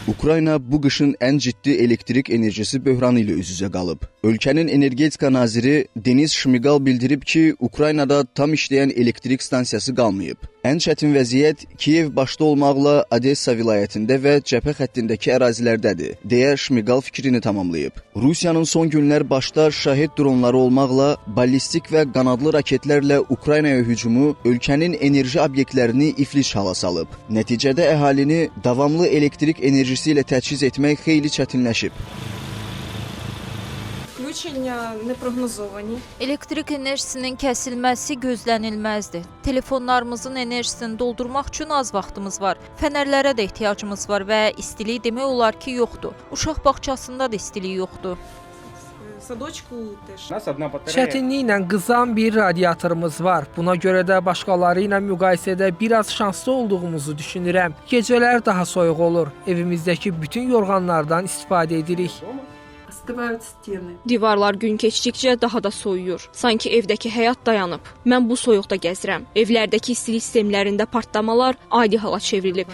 Ukrayna bu qışın ən ciddi elektrik enerjisi böhranı ilə üz-üzə qalıb. Ölkənin energetika naziri Denis Şmigal bildirib ki, Ukraynada tam işləyən elektrik stansiyası qalmayıb. Ən çətin vəziyyət Kiyev başda olmaqla Odessa vilayətində və cəbhə xəttindəki ərazilərdədir, deyə Şmigal fikrini tamamlayıb. Rusiyanın son günlər başda şahid dronları olmaqla ballistik və qanadlı raketlərlə Ukraynaya hücumu ölkənin enerji obyektlərini iflic hala salıb. Nəticədə əhalini davamlı elektrik enerjisi ilə təchiz etmək xeyli çətinləşib. Elektrik enerjisinin kəsilməsi gözlənilməzdir. Telefonlarımızın enerjisini doldurmaq üçün az vaxtımız var. Fənərlərə də ehtiyacımız var və istilik demək olar ki, yoxdur. Uşaq bağçasında da istilik yoxdur. Çətinliklə qızan bir radiatorumuz var. Buna görə də başqaları ilə müqayisədə biraz şanslı olduğumuzu düşünürəm. Gecələr daha soyuq olur. Evimizdəki bütün yorğanlardan istifadə edirik. Divarlar gün keçdikcə daha da soyuyur. Sanki evdəki həyat dayanıb. Mən bu soyuqda gəzirəm. Evlərdəki istilik sistemlərində partlamalar adi hala çevrilib.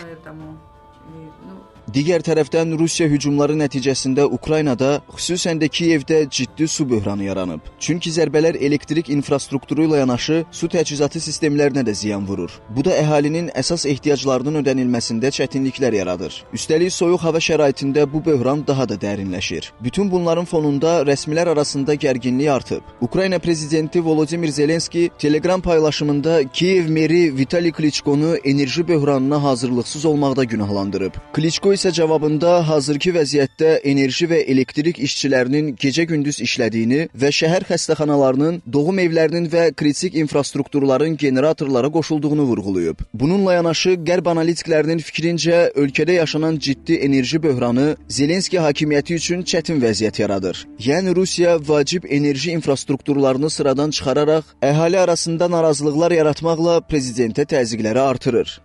Digər tərəfdən Rusiya hücumları nəticəsində Ukraynada, xüsusən də Kiyevdə ciddi su böhranı yaranıb. Çünki zərbələr elektrik infrastrukturu ilə yanaşı su təchizatı sistemlərinə də ziyan vurur. Bu da əhalinin əsas ehtiyaclarının ödənilməsində çətinliklər yaradır. Üstəlik soyuq hava şəraitində bu böhran daha da dərinləşir. Bütün bunların fonunda rəsmilər arasında gərginlik artıb. Ukrayna prezidenti Volodimir Zelenski Telegram paylaşımında Kiyev meri Vitali Kliçkonu enerji böhranına hazırlıqsız olmaqda günahlandırıb. Kliçko isə cavabında hazırki vəziyyətdə enerji və elektrik işçilərinin gecə-gündüz işlədiyini və şəhər xəstəxanalarının, doğum evlərinin və kritik infrastrukturların generatorlara qoşulduğunu vurğulayıb. Bununla yanaşı Qərb analitiklərinin fikrincə ölkədə yaşanan ciddi enerji böhranı Zelenski hakimiyyəti üçün çətin vəziyyət yaradır. Yəni Rusiya vacib enerji infrastrukturlarını sıradan çıxararaq əhali arasında narazılıqlar yaratmaqla prezidentə təzyiqləri artırır.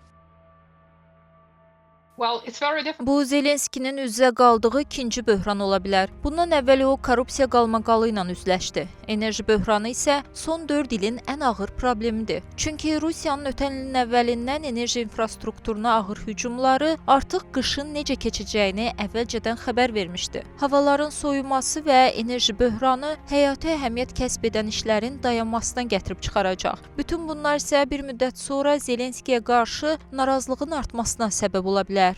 Bu, Zelenskinin üz-üzə qaldığı ikinci böhran ola bilər. Bundan əvvəl o, korrupsiya qalmaqalı ilə üzləşdi. Enerji böhranı isə son 4 ilin ən ağır problemidir. Çünki Rusiyanın ötən ilin əvvəlindən enerji infrastrukturuna ağır hücumları artıq qışın necə keçəcəyini əvvəlcədən xəbər vermişdi. Havaların soyuması və enerji böhranı həyati əhəmiyyət kəsb edən işlərin dayanmasına gətirib çıxaracaq. Bütün bunlar isə bir müddət sonra Zelenskiyə qarşı narazılığın artmasına səbəb ola bilər.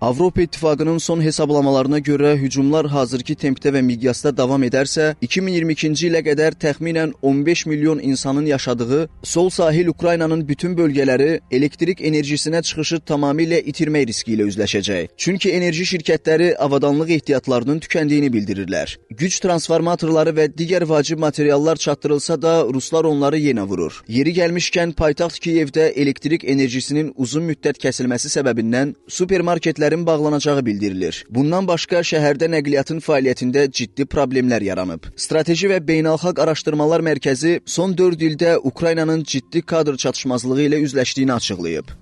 Avropa İttifaqının son hesablamalarına görə hücumlar hazırki tempdə və miqyasda davam edərsə, 2022-ci ilə qədər təxminən 15 milyon insanın yaşadığı sol sahil Ukraynanın bütün bölgələri elektrik enerjisinə çıxışı tamamilə itirmək riski ilə üzləşəcək. Çünki enerji şirkətləri avadanlıq ehtiyatlarının tükəndiyini bildirirlər. Güc transformatorları və digər vacib materiallar çatdırılsa da ruslar onları yenə vurur. Yeri gəlmişkən paytaxt Kiyevdə elektrik enerjisinin uzun müddət kəsilməsi səbəbindən supermarketlərin bağlanacağı bildirilir. Bundan başqa şəhərdə nəqliyyatın fəaliyyətində ciddi problemlər yaranıb. Strateji və Beynəlxalq Araşdırmalar Mərkəzi son 4 ildə Ukraynanın ciddi kadr çatışmazlığı ilə üzləşdiyini açıqlayıb.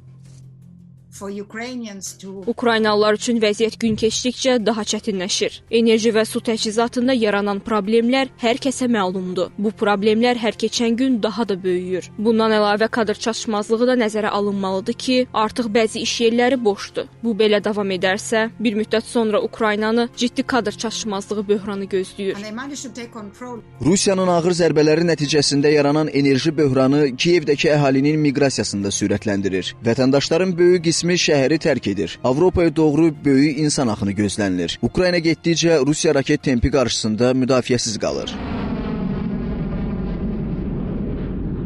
Ukraynalılar üçün vəziyyət gün keçdikcə daha çətinləşir. Enerji və su təchizatında yaranan problemlər hər kəsə məlumdur. Bu problemlər hər keçən gün daha da böyüyür. Bundan əlavə kadr çatışmazlığı da nəzərə alınmalıdır ki, artıq bəzi iş yerləri boşdur. Bu belə davam edərsə, bir müddət sonra Ukraynanı ciddi kadr çatışmazlığı böhranı gözləyir. Rusiyanın ağır zərbələri nəticəsində yaranan enerji böhranı Kiyevdəki əhalinin miqrasiyasını da sürətləndirir. Vətəndaşların böyük qismi şəhəri tərk edir. Avropaya doğru böyük insan axını gözlənilir. Ukrayna getdikcə Rusiya raket tempi qarşısında müdafiəsiz qalır.